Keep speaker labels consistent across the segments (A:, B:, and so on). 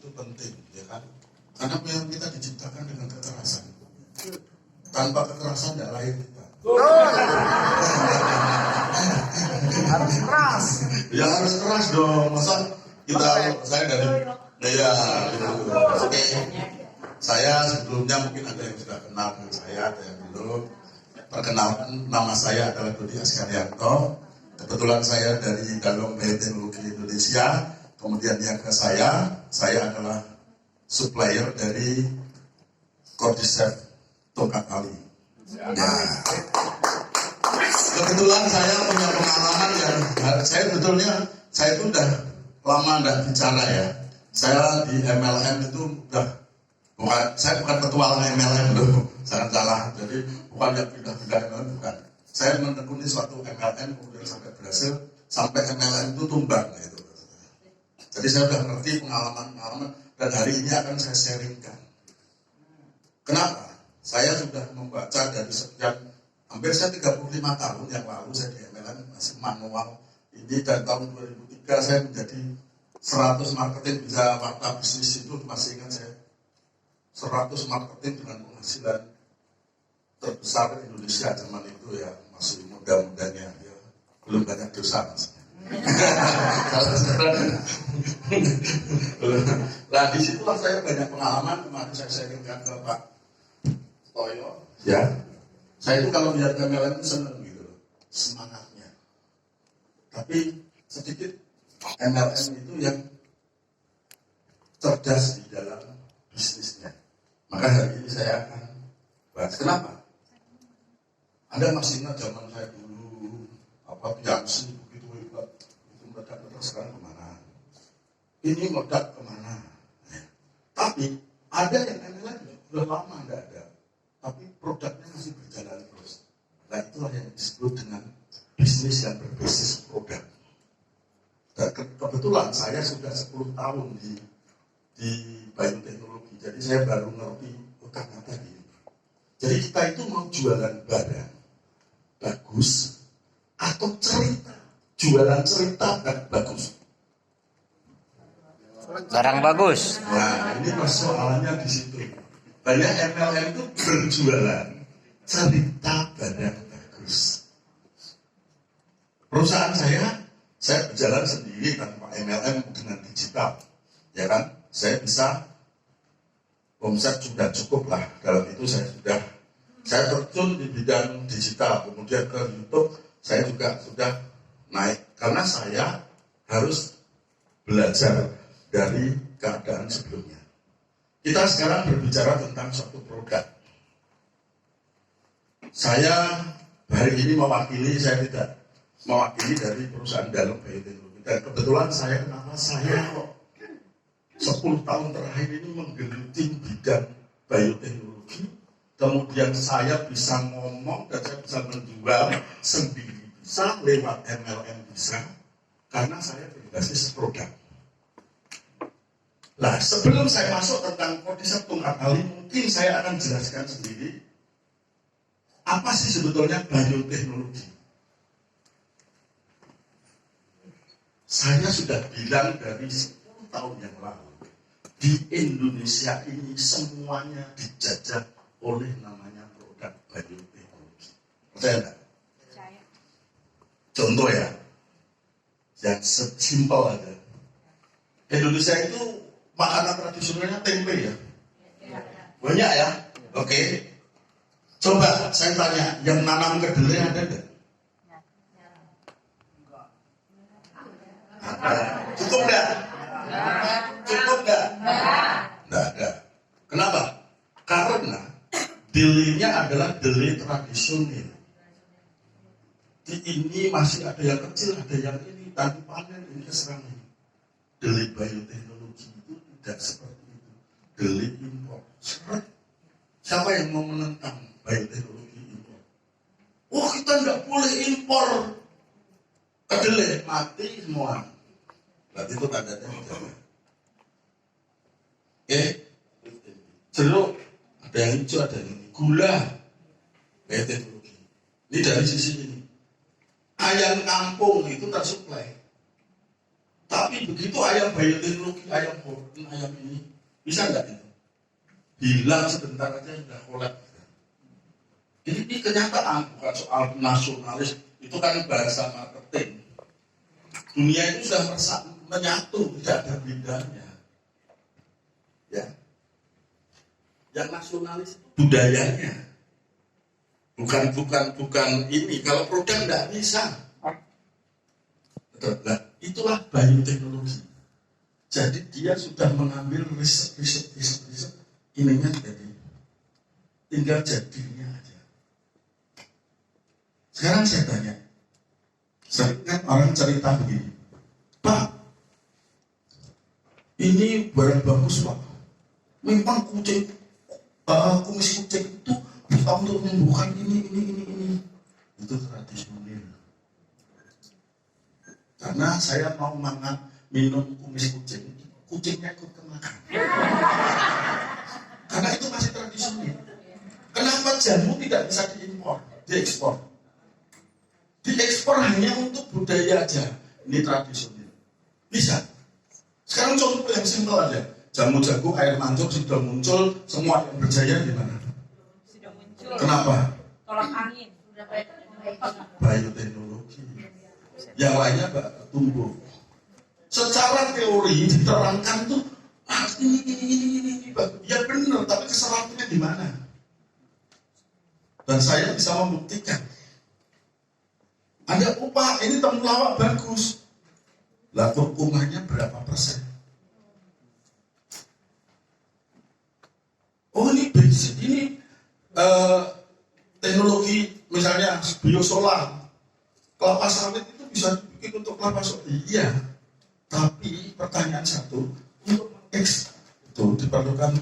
A: itu penting, ya kan? Karena memang kita diciptakan dengan kekerasan. Tanpa kekerasan tidak lahir kita.
B: Harus keras.
A: Ya harus keras dong. Masa kita, saya dari, ya, gitu. Oke. Saya sebelumnya mungkin ada yang sudah kenal dengan saya, ada yang belum. Perkenalkan, nama saya adalah Dodi Askarianto. Kebetulan saya dari Dalom Bioteknologi Indonesia. Kemudian yang ke saya adalah supplier dari Cordyceps Tongkat Tali. Ya. Kebetulan saya punya pengalaman yang saya itu udah lama tidak bicara ya. Saya di MLM itu saya bukan petualang MLM loh, sangat salah. Jadi bukan yang pindah-pindah MLM, bukan. Saya menekuni suatu MLM kemudian sampai berhasil, sampai MLM itu tumbang gitu. Jadi saya sudah ngerti pengalaman dan hari ini akan saya sharingkan. Kenapa? Saya sudah membaca dari sekian, hampir saya 35 tahun yang lalu saya di MLM masih manual ini, dan tahun 2003 saya menjadi 100 marketing bisa warta bisnis itu masih ingat saya. 100 marketing dengan penghasilan terbesar Indonesia zaman itu ya, masih muda-mudanya ya, belum banyak dosa mas. Nah disitulah saya banyak pengalaman. Kemarin saya sharingkan ke Pak Toyo ya, saya itu kalau lihat MLM itu seneng gitu loh, semangatnya. Tapi sedikit MLM itu yang cerdas di dalam bisnisnya. Maka hari ini saya akan bahas kenapa. Anda masih ingat zaman saya dulu, apa Piansi begitu hebat, itu meledak-meledak, sekarang kemana? Ini meledak kemana? Ya. Tapi ada yang MLM sudah lama tidak ada, tapi produknya masih berjalan terus. Nah itulah yang disebut dengan bisnis yang berbasis produk. Dan kebetulan saya sudah 10 tahun di bioteknologi, jadi saya baru ngerti kata-kata ini. Jadi kita itu mau jualan barang bagus atau cerita, jualan cerita dan bagus.
B: Barang bagus.
A: Nah ini persoalannya di situ. Banyak MLM itu berjualan cerita barang bagus. Perusahaan saya berjalan sendiri tanpa MLM dengan digital, ya kan? Saya bisa omset sudah cukup lah, dalam itu saya terjun di bidang digital, kemudian ke YouTube saya juga sudah naik karena saya harus belajar dari keadaan sebelumnya. Kita sekarang berbicara tentang suatu produk. Saya hari ini saya tidak mewakili dari perusahaan Dalom Bioteknologi, dan kebetulan saya kok 10 tahun terakhir ini menggeluti bidang bioteknologi, kemudian saya bisa ngomong dan saya bisa menjual sendiri, bisa lewat MLM bisa, karena saya berbasis produk. Nah, sebelum saya masuk tentang Cordyceps Tongkat Tali, mungkin saya akan jelaskan sendiri apa sih sebetulnya bioteknologi. Saya sudah bilang dari 10 tahun yang lalu, di Indonesia ini semuanya dijajah oleh namanya produk bioteknologi. Percaya enggak? Percaya. Contoh ya, yang sesimpel aja. Indonesia itu makanan tradisionalnya tempe ya. Banyak ya? Oke. Coba saya tanya, yang nanam kedelai ada enggak? Ada. Cukup enggak? Cukup enggak? Enggak ada. Kenapa? Karena delay-nya adalah delay tradisional. Di ini masih ada yang kecil, ada yang ini tadi panen, ini keserang ini. Delay bioteknologi itu tidak seperti itu. Delay impor. Siapa yang mau menentang bioteknologi impor? Oh, kita tidak boleh impor kedelai, mati semua. Berarti itu tandanya tidak. Jeruk ada yang hijau, ada yang ini. Gula bioteknologi. Ini dari sisi ini. Ayam kampung itu tersuplai. Tapi begitu ayam bioteknologi, ayam ayam ini, bisa nggak itu? Hilang sebentar aja udah kolek. Ini kenyataan, bukan soal nasionalis, itu kan bahasa marketing. Dunia itu sudah menyatu, tidak ada bedanya. Ya, yang nasionalis itu budayanya, bukan ini. Kalau produk nggak bisa, nah, itulah bioteknologi. Jadi dia sudah mengambil riset, ininya jadi, tinggal jadinya aja. Sekarang saya tanya, sering kan orang cerita begini, Pak, ini barang bagus Pak, memang kumis kucing itu bisa untuk menyembuhkan ini. Itu tradisional. Karena saya mau minum kumis kucing, kucingnya ikut kemakan. Karena itu masih tradisional. Kenapa jamu tidak bisa diimpor, diekspor? Diekspor hanya untuk budaya aja. Ini tradisional. Bisa. Sekarang contoh yang simpel aja. Jamu jago air mancur sudah muncul, semua yang berjaya di mana?
C: Sudah muncul.
A: Kenapa?
C: Tolak angin. Sudah
A: Bioteknologi. Yang lainnya tumbuh. Secara teori diterangkan tuh ini. Ya benar, tapi kesalahannya di mana? Dan saya bisa membuktikan. Ada upah, ini temulawak bagus. Lah kurkumanya berapa persen? Oh ini basic, ini teknologi misalnya biosolar. Kelapa sawit itu bisa dibikin untuk kelapa sawit. Iya, tapi pertanyaan satu, untuk X itu diperlukan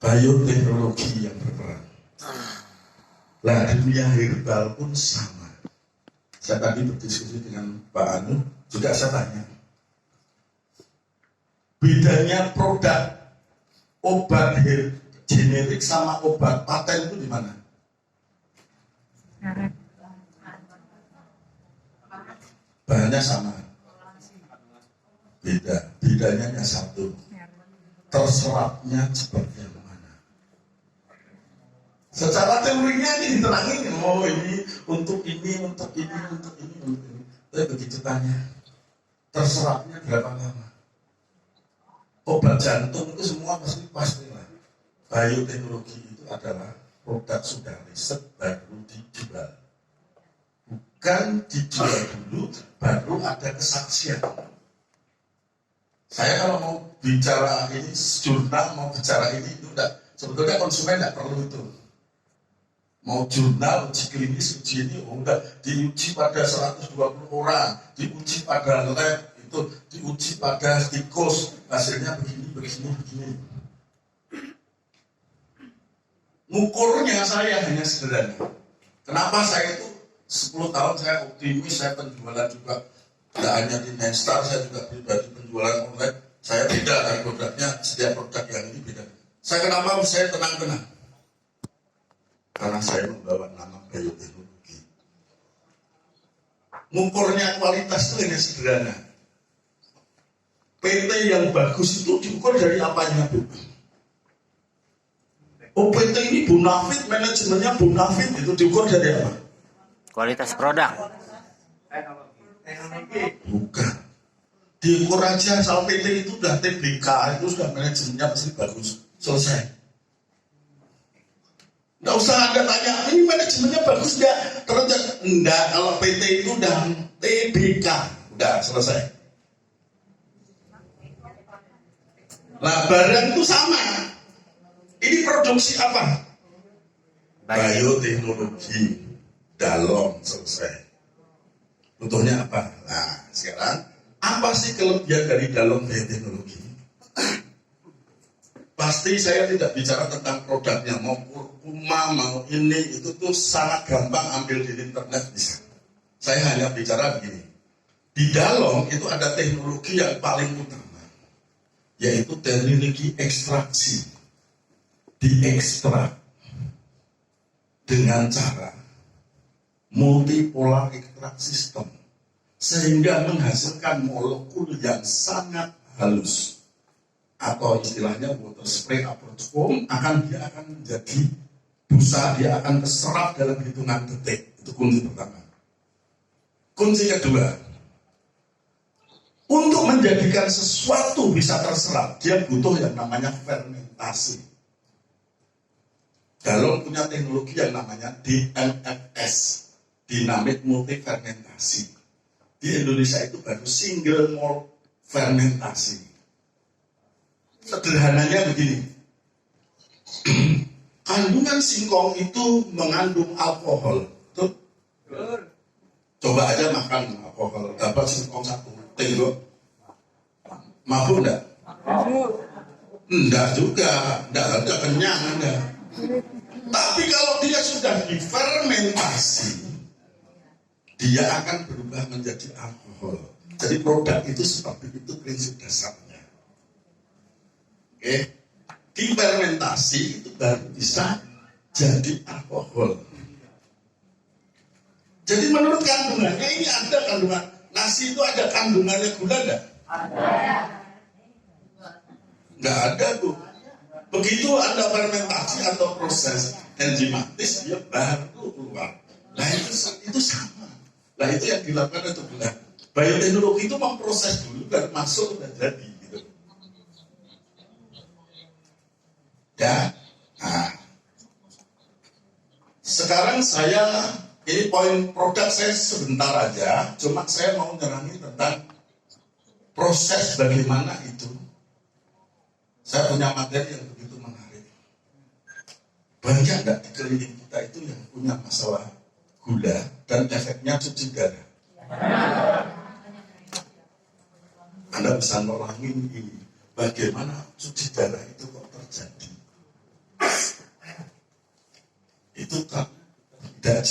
A: bioteknologi yang berperan. Nah, dunia herbal pun sama. Saya tadi berdiskusi dengan Pak Anu, juga saya tanya. Bedanya produk obat generik sama obat paten itu di mana? Bahannya sama. Bedanya hanya satu. Terserapnya seperti yang mana. Secara teorinya ini diterangin, oh ini untuk ini. Tapi begitu tanya, terserapnya berapa lama? Obat jantung itu semua pasti lah. Bioteknologi itu adalah produk sudah riset baru dijual. Bukan dijual dulu, baru ada kesaksian. Saya kalau mau bicara ini, jurnal mau bicara ini, itu enggak. Sebetulnya konsumen tidak perlu itu. Mau jurnal, uji klinis, uji ini, udah diuji pada 120 orang, diuji pada lab, itu diuji pada tikus, hasilnya begini. Ngukurnya saya hanya sederhana. Kenapa saya itu 10 tahun saya optimis, saya penjualan juga. Tidak hanya di Nenstar, saya juga pribadi penjualan online. Saya beda dari produknya, setiap produk yang ini beda. Kenapa saya tenang-tenang? Karena saya membawa nama bioteknologi. Ngukurnya kualitas itu hanya sederhana. PT yang bagus itu diukur dari apanya, Bu? Oh, PT ini Bonafit, manajemennya Bonafit, itu diukur dari apa?
B: Kualitas produk.
A: Bukan. Diukur aja sama PT itu udah TBK, itu sudah manajemennya pasti bagus. Selesai. Nggak usah Anda tanya, ini manajemennya bagus nggak? Terus enggak, kalau PT itu udah TBK, udah selesai. Nah, barang itu sama. Ini produksi apa? Bioteknologi. Dalom, selesai. Butuhnya apa? Nah, sekarang apa sih kelebihan dari dalom bioteknologi? Pasti saya tidak bicara tentang produknya, mau kurkuma, mau ini, itu tuh sangat gampang ambil di internet bisa. Saya hanya bicara begini. Di dalam itu ada teknologi yang paling utama, yaitu teknologi ekstraksi. Diekstrak dengan cara multipolar extract system, sehingga menghasilkan molekul yang sangat halus. atau istilahnya water spray approach foam akan menjadi busa, dia akan terserap dalam hitungan detik. Itu kunci pertama. Kunci kedua, untuk menjadikan sesuatu bisa terserap, dia butuh yang namanya fermentasi. Galon punya teknologi yang namanya DMFS, Dynamic Multifermentasi. Di Indonesia itu baru single malt fermentasi. Sederhananya begini, kandungan singkong itu mengandung alkohol. Tuh. Coba aja makan alkohol, dapat singkong 1 tengok. Mabuk enggak? Enggak juga, enggak kenyang enggak. Tapi kalau dia sudah difermentasi, dia akan berubah menjadi alkohol. Jadi produk itu seperti itu prinsip dasarnya. Oke, difermentasi itu baru bisa jadi alkohol. Jadi menurut kandungannya ini ada kandungan nasi itu ada kandungannya gula enggak? Enggak ada tuh. Begitu Anda fermentasi atau proses enzimatis, dia baru keluar. Nah itu sama. Nah itu yang dilakukan itu benar. Bioteknologi itu memproses dulu dan masuk dan jadi. Gitu. Ya. Nah. Sekarang ini poin produk saya sebentar aja. Cuma saya mau menerangi tentang proses bagaimana itu. Saya punya materi yang begitu menarik. Banyak enggak di keliling kita itu yang punya masalah gula dan efeknya cuci darah? Anda bisa nerangin ini. Bagaimana cuci darah itu kok terjadi? Itu kan tidak